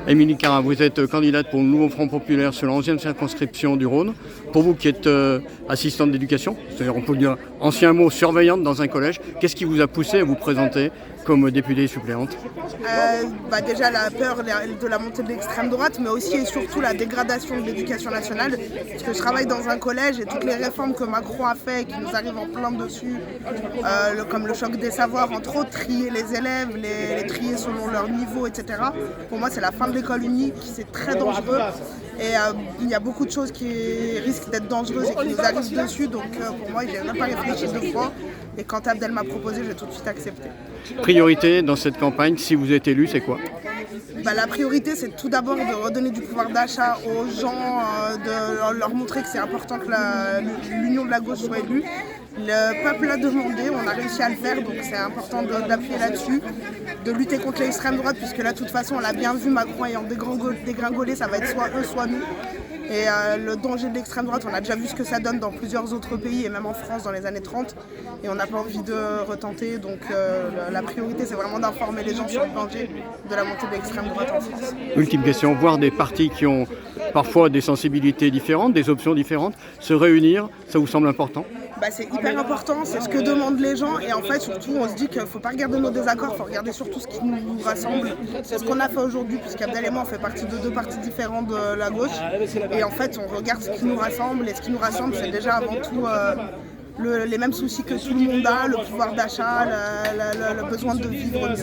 Émilie Cara, vous êtes candidate pour le nouveau Front Populaire sur la 11e circonscription du Rhône. Pour vous qui êtes assistante d'éducation, c'est-à-dire on peut dire ancien mot surveillante dans un collège, qu'est-ce qui vous a poussé à vous présenter comme députée suppléante? Déjà la peur de la montée de l'extrême droite, mais aussi et surtout la dégradation de l'éducation nationale. Parce que je travaille dans un collège et toutes les réformes que Macron a fait et qui nous arrivent en plein dessus, comme le choc des savoirs, entre autres, trier les élèves, les trier selon leur niveau, etc. Pour moi, c'est la fin de l'école unique, c'est très dangereux. Et il y a beaucoup de choses qui risquent d'être dangereuses et qui nous arrivent dessus. Donc pour moi, je n'ai même pas réfléchi deux fois. Et quand Abdel m'a proposé, j'ai tout de suite accepté. Priorité dans cette campagne, si vous êtes élu, c'est quoi? La priorité, c'est tout d'abord de redonner du pouvoir d'achat aux gens, de leur montrer que c'est important que l'union de la gauche soit élue. Le peuple l'a demandé, on a réussi à le faire, donc c'est important d'appuyer là-dessus, de lutter contre l'extrême droite, puisque là, de toute façon, on l'a bien vu, Macron ayant dégringolé, ça va être soit eux, soit nous. Et le danger de l'extrême droite, on a déjà vu ce que ça donne dans plusieurs autres pays, et même en France dans les années 30, et on n'a pas envie de retenter, donc la priorité, c'est vraiment d'informer les gens sur le danger de la montée de l'extrême droite en France. Ultime question, voir des partis qui ont parfois des sensibilités différentes, des options différentes, se réunir, ça vous semble important? C'est hyper important, c'est ce que demandent les gens et en fait surtout on se dit qu'il ne faut pas regarder nos désaccords, il faut regarder surtout ce qui nous rassemble. C'est ce qu'on a fait aujourd'hui puisqu'Abdel et moi on fait partie de deux partis différents de la gauche et en fait on regarde ce qui nous rassemble et ce qui nous rassemble c'est déjà avant tout les mêmes soucis que tout le monde a, le pouvoir d'achat, le besoin de vivre mieux.